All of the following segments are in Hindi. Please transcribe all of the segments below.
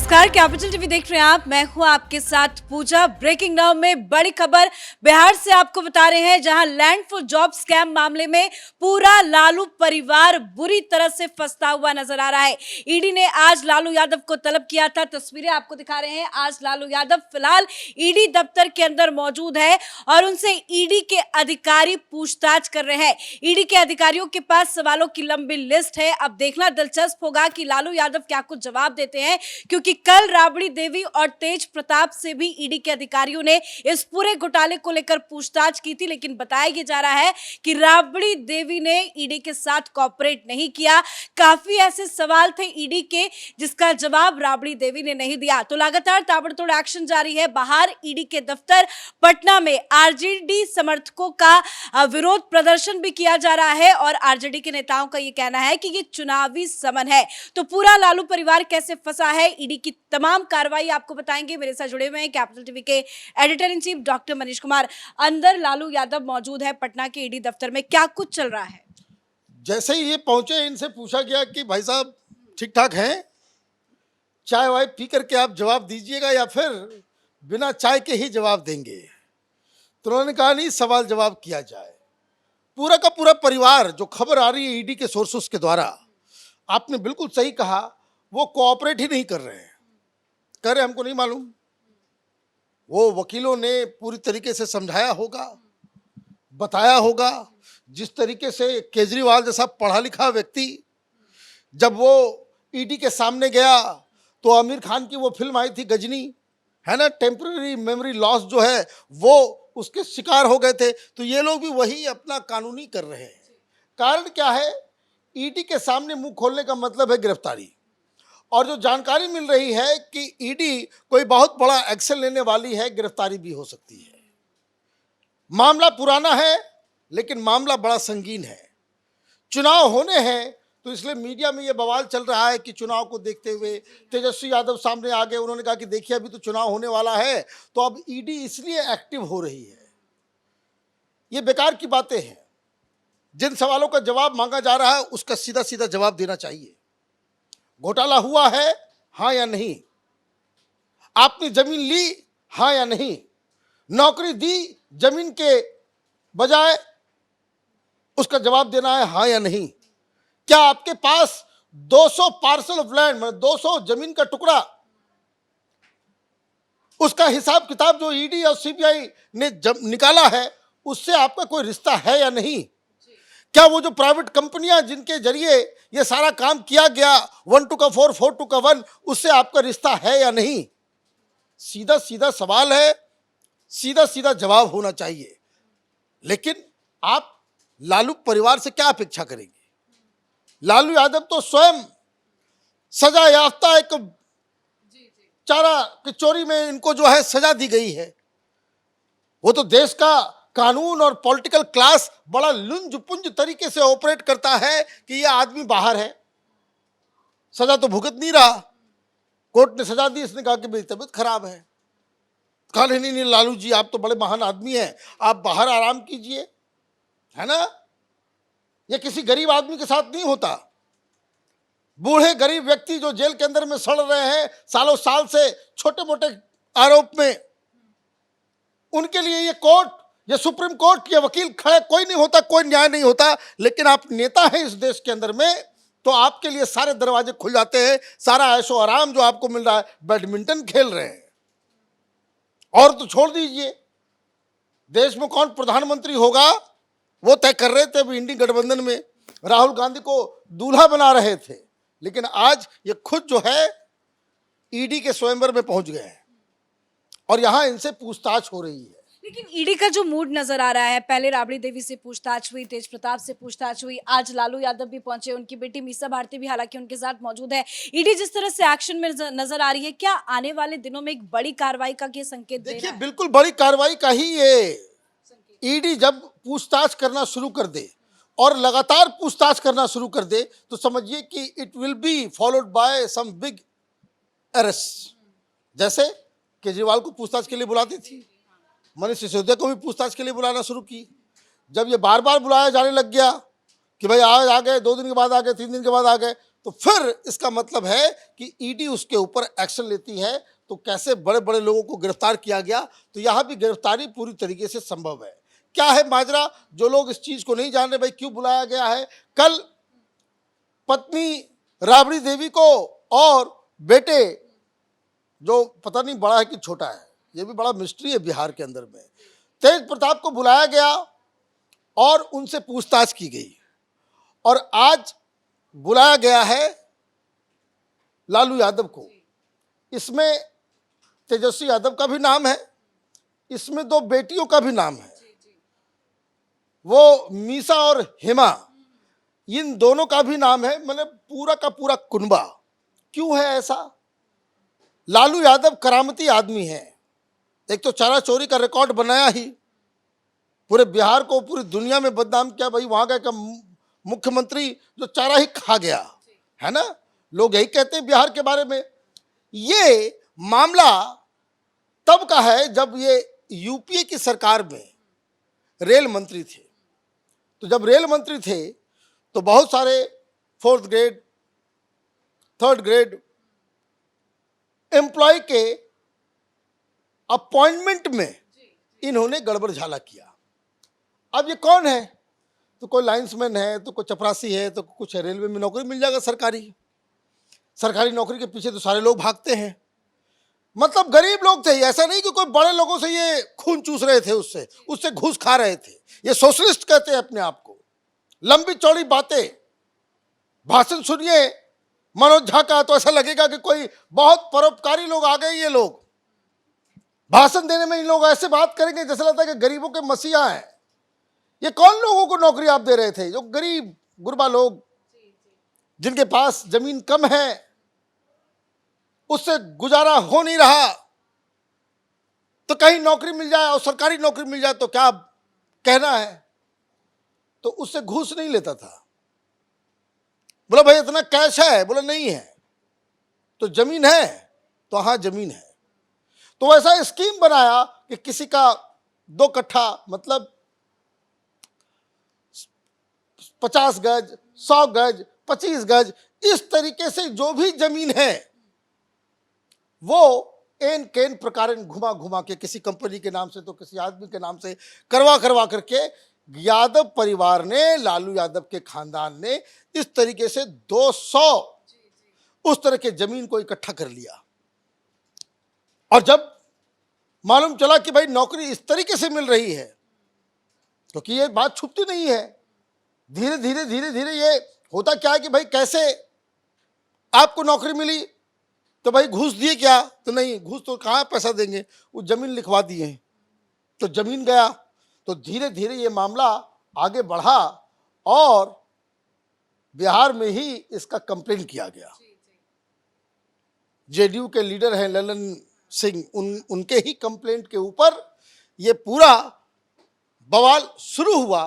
नमस्कार, कैपिटल टीवी देख रहे हैं आप। मैं हूं आपके साथ पूजा। ब्रेकिंग नाउ में बड़ी खबर बिहार से आपको बता रहे हैं, जहां लैंड फॉर जॉब स्कैम मामले में पूरा लालू परिवार बुरी तरह से फंसता हुआ नजर आ रहा है। ईडी ने आज लालू यादव को तलब किया था। तस्वीरें आपको दिखा रहे हैं। आज लालू यादव फिलहाल ईडी दफ्तर के अंदर मौजूद है और उनसे ईडी के अधिकारी पूछताछ कर रहे हैं। ईडी के अधिकारियों के पास सवालों की लंबी लिस्ट है। अब देखना दिलचस्प होगा कि लालू यादव क्या कुछ जवाब देते हैं, क्योंकि कल राबड़ी देवी और तेज प्रताप से भी ईडी के अधिकारियों ने इस पूरे घोटाले को लेकर पूछताछ की थी, लेकिन बताया यह जा रहा है कि राबड़ी देवी ने ईडी के साथ कोऑपरेट नहीं किया। काफी ऐसे सवाल थे ईडी के जिसका जवाब राबड़ी देवी ने नहीं दिया। तो लगातार ताबड़तोड़ एक्शन जारी है। बाहर ईडी के दफ्तर पटना में आरजेडी समर्थकों का विरोध प्रदर्शन भी किया जा रहा है और आरजेडी के नेताओं का यह कहना है कि यह चुनावी समन है। तो पूरा लालू परिवार कैसे फंसा है, ईडी की तमाम कार्रवाई आपको बताएंगे। मेरे साथ जुड़े हुए हैं कैपिटल टीवी के editor in chief doctor Manish Kumar. अंदर लालू यादव मौजूद है पटना के ईडी दफ्तर में, क्या कुछ चल रहा है? जैसे ही ये पहुंचे, इनसे पूछा गया कि भाई साहब ठीक ठाक हैं, चाय वाय पी करके आप जवाब दीजिएगा या फिर बिना चाय के ही जवाब देंगे। तो उन्होंने कहा नहीं, सवाल जवाब किया जाए। पूरा का पूरा परिवार, जो खबर आ रही है ईडी के सोर्सेस के द्वारा, आपने बिल्कुल सही कहा, वो कोऑपरेट ही नहीं कर रहे हैं। कह रहे हमको नहीं मालूम। वो वकीलों ने पूरी तरीके से समझाया होगा, बताया होगा। जिस तरीके से केजरीवाल जैसा पढ़ा लिखा व्यक्ति जब वो ईडी के सामने गया तो आमिर खान की वो फिल्म आई थी गजनी, है ना, टेम्पररी मेमोरी लॉस जो है वो उसके शिकार हो गए थे। तो ये लोग भी वही अपना कानूनी कर रहे हैं। कारण क्या है? ईडी के सामने मुंह खोलने का मतलब है गिरफ्तारी। और जो जानकारी मिल रही है कि ईडी कोई बहुत बड़ा एक्शन लेने वाली है, गिरफ्तारी भी हो सकती है। मामला पुराना है लेकिन मामला बड़ा संगीन है। चुनाव होने हैं तो इसलिए मीडिया में ये बवाल चल रहा है कि चुनाव को देखते हुए तेजस्वी यादव सामने आ गए। उन्होंने कहा कि देखिए अभी तो चुनाव होने वाला है, तो अब ईडी इसलिए एक्टिव हो रही है। ये बेकार की बातें हैं। जिन सवालों का जवाब मांगा जा रहा है उसका सीधा सीधा जवाब देना चाहिए। घोटाला हुआ है, हाँ या नहीं? आपने जमीन ली, हाँ या नहीं? नौकरी दी जमीन के बजाय, उसका जवाब देना है हाँ या नहीं? क्या आपके पास 200 पार्सल ऑफ लैंड, मतलब 200 जमीन का टुकड़ा, उसका हिसाब किताब जो ईडी और सीबीआई ने निकाला है उससे आपका कोई रिश्ता है या नहीं? क्या वो जो प्राइवेट कंपनियां जिनके जरिए ये सारा काम किया गया, 1 to 4, 4 to 1, उससे आपका रिश्ता है या नहीं? सीधा सीधा सवाल है, सीधा सीधा जवाब होना चाहिए। लेकिन आप लालू परिवार से क्या अपेक्षा करेंगे? लालू यादव तो स्वयं सजा याफ्ता एक चारा की चोरी में इनको जो है सजा दी गई है। वो तो देश का कानून और पॉलिटिकल क्लास बड़ा लुंज पुंज तरीके से ऑपरेट करता है कि ये आदमी बाहर है, सजा तो भुगत नहीं रहा। कोर्ट ने सजा दी, इसने कहा कि मेरी तबीयत खराब है। कहा नहीं नहीं लालू जी, आप तो बड़े महान आदमी हैं, आप बाहर आराम कीजिए, है ना। ये किसी गरीब आदमी के साथ नहीं होता। बूढ़े गरीब व्यक्ति जो जेल के अंदर में सड़ रहे हैं सालों साल से छोटे मोटे आरोप में, उनके लिए ये कोर्ट, ये सुप्रीम कोर्ट, ये वकील खड़े कोई नहीं होता, कोई न्याय नहीं होता। लेकिन आप नेता हैं इस देश के अंदर में, तो आपके लिए सारे दरवाजे खुल जाते हैं। सारा ऐशो आराम जो आपको मिल रहा है, बैडमिंटन खेल रहे हैं। और तो छोड़ दीजिए, देश में कौन प्रधानमंत्री होगा वो तय कर रहे थे। अभी इंडी गठबंधन में राहुल गांधी को दूल्हा बना रहे थे, लेकिन आज ये खुद जो है ईडी के स्वयंवर में पहुंच गए हैं और यहां इनसे पूछताछ हो रही है। लेकिन ईडी का जो मूड नजर आ रहा है, पहले राबड़ी देवी से पूछताछ हुई, तेज प्रताप से पूछताछ हुई, आज लालू यादव भी पहुंचे, उनकी बेटी मीसा भारती भी हालांकि उनके साथ मौजूद है। ईडी जिस तरह से एक्शन में नजर आ रही है, क्या आने वाले दिनों में एक बड़ी कार्रवाई का ये संकेत दे रहा है? देखिए, बिल्कुल बड़ी कार्रवाई का ही ये। ईडी जब पूछताछ करना शुरू कर दे और लगातार पूछताछ करना शुरू कर दे तो समझिए कि it will be followed by some big arrest. जैसे केजरीवाल को पूछताछ के लिए बुलाती थी, मनीष सिसोदिया को भी पूछताछ के लिए बुलाना शुरू की। जब ये बार बार बुलाया जाने लग गया कि भाई आज आ गए, 2 दिन के बाद आ गए, 3 दिन के बाद आ गए, तो फिर इसका मतलब है कि ईडी उसके ऊपर एक्शन लेती है। तो कैसे बड़े बड़े लोगों को गिरफ्तार किया गया, तो यहाँ भी गिरफ्तारी पूरी तरीके से संभव है। क्या है माजरा, जो लोग इस चीज को नहीं जान रहे, भाई क्यों बुलाया गया है। कल पत्नी राबड़ी देवी को और बेटे, जो पता नहीं बड़ा है कि छोटा है, ये भी बड़ा मिस्ट्री है बिहार के अंदर में, तेज प्रताप को बुलाया गया और उनसे पूछताछ की गई। और आज बुलाया गया है लालू यादव को। इसमें तेजस्वी यादव का भी नाम है, इसमें दो बेटियों का भी नाम है, वो मीसा और हेमा, इन दोनों का भी नाम है, मतलब पूरा का पूरा कुनबा। क्यों है ऐसा? लालू यादव करामती आदमी है। एक तो चारा चोरी का रिकॉर्ड बनाया ही, पूरे बिहार को पूरी दुनिया में बदनाम किया, भाई वहां का मुख्यमंत्री जो चारा ही खा गया है ना, लोग यही कहते हैं बिहार के बारे में। ये मामला तब का है जब ये यूपीए की सरकार में रेल मंत्री थे। तो जब रेल मंत्री थे तो बहुत सारे 4th grade 3rd grade employee के अपॉइंटमेंट में इन्होंने गड़बड़ झाला किया। अब ये कौन है? तो कोई लाइंसमैन है, तो कोई चपरासी है, तो कुछ रेलवे में नौकरी मिल जाएगा सरकारी। सरकारी नौकरी के पीछे तो सारे लोग भागते हैं। मतलब गरीब लोग थे, ऐसा नहीं कि कोई बड़े लोगों से ये खून चूस रहे थे, उससे घूस खा रहे थे। ये सोशलिस्ट कहते हैं अपने आप को। लंबी चौड़ी बातें, भाषण सुनिए मनोज झा का तो ऐसा लगेगा कि कोई बहुत परोपकारी लोग आ गए। ये लोग भाषण देने में इन लोग ऐसे बात करेंगे जैसे लगता है कि गरीबों के मसीहा हैं। ये कौन लोगों को नौकरी आप दे रहे थे? जो गरीब गुरबा लोग, जिनके पास जमीन कम है, उससे गुजारा हो नहीं रहा, तो कहीं नौकरी मिल जाए और सरकारी नौकरी मिल जाए तो क्या कहना है। तो उससे घूस नहीं लेता था। बोला भाई इतना कैश है, बोला नहीं है। तो जमीन है, तो हाँ जमीन है। तो ऐसा स्कीम बनाया कि किसी का 2 कट्ठा मतलब 50 गज, 100 गज, 25 गज, इस तरीके से जो भी जमीन है वो एन केन प्रकार घुमा घुमा के किसी कंपनी के नाम से तो किसी आदमी के नाम से करवा करके यादव परिवार ने, लालू यादव के खानदान ने इस तरीके से 200 उस तरह के जमीन को इकट्ठा कर लिया। और जब मालूम चला कि भाई नौकरी इस तरीके से मिल रही है, क्योंकि ये बात छुपती नहीं है, धीरे धीरे ये होता क्या है कि भाई कैसे आपको नौकरी मिली, तो भाई घूस दिए क्या? तो नहीं, घूस तो कहाँ पैसा देंगे, वो जमीन लिखवा दिए हैं। तो जमीन गया। तो धीरे धीरे ये मामला आगे बढ़ा और बिहार में ही इसका कंप्लेन किया गया। जेडीयू के लीडर हैं ललन सिंह, उनके ही कंप्लेंट के ऊपर ये पूरा बवाल शुरू हुआ।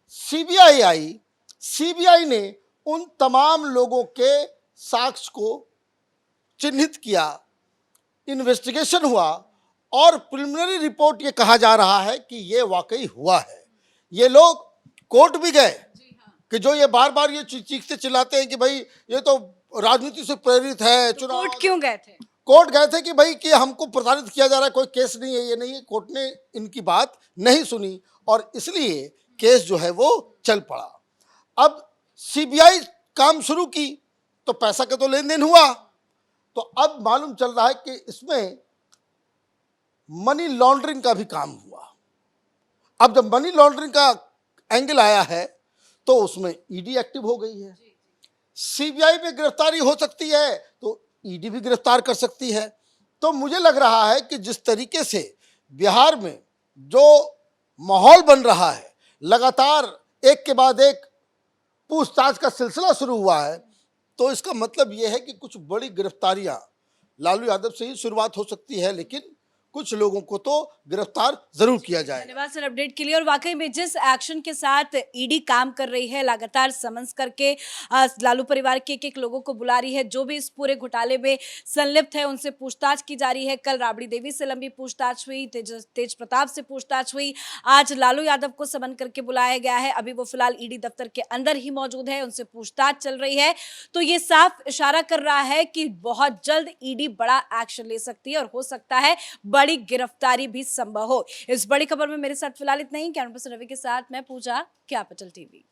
सीबीआई आई, सीबीआई ने उन तमाम लोगों के साक्ष्य को चिन्हित किया, इन्वेस्टिगेशन हुआ और प्रिलिमिनरी रिपोर्ट ये कहा जा रहा है कि ये वाकई हुआ है। ये लोग कोर्ट भी गए कि जो ये बार बार ये चीखते चिल्लाते हैं कि भाई ये तो राजनीति से प्रेरित है चुनाव। कोर्ट क्यों गए थे? कोर्ट गए थे कि भाई कि हमको प्रताड़ित किया जा रहा है, कोई केस नहीं है, ये नहीं है। कोर्ट ने इनकी बात नहीं सुनी और इसलिए केस जो है वो चल पड़ा। अब सीबीआई काम शुरू की तो पैसा का तो लेन देन हुआ। तो अब मालूम चल रहा है कि इसमें मनी लॉन्ड्रिंग का भी काम हुआ। अब जब मनी लॉन्ड्रिंग का एंगल आया है तो उसमें ईडी एक्टिव हो गई है। सीबीआई में गिरफ्तारी हो सकती है तो ईडी भी गिरफ्तार कर सकती है। तो मुझे लग रहा है कि जिस तरीके से बिहार में जो माहौल बन रहा है, लगातार एक के बाद एक पूछताछ का सिलसिला शुरू हुआ है, तो इसका मतलब यह है कि कुछ बड़ी गिरफ्तारियां लालू यादव से ही शुरुआत हो सकती है, लेकिन कुछ लोगों को तो गिरफ्तार जरूर किया जाए। धन्यवाद सर अपडेट के लिए। और वाकई में जिस एक्शन के साथ ईडी काम कर रही है, लगातार समन्स करके लालू परिवार के एक लोगों को बुला रही है, जो भी इस पूरे घोटाले में संलिप्त है उनसे पूछताछ की जा रही है। कल राबड़ी देवी से लंबी पूछताछ हुई, तेज प्रताप से पूछताछ हुई, आज लालू यादव को समन करके बुलाया गया है। अभी वो फिलहाल ईडी दफ्तर के अंदर ही मौजूद है, उनसे पूछताछ चल रही है। तो ये साफ इशारा कर रहा है कि बहुत जल्द ईडी बड़ा एक्शन ले सकती है और हो सकता है बड़ी गिरफ्तारी भी संभव हो। इस बड़ी खबर में मेरे साथ फिलहाल इतना ही। कैमरा पर्सन रवि के साथ मैं पूजा, कैपिटल टीवी।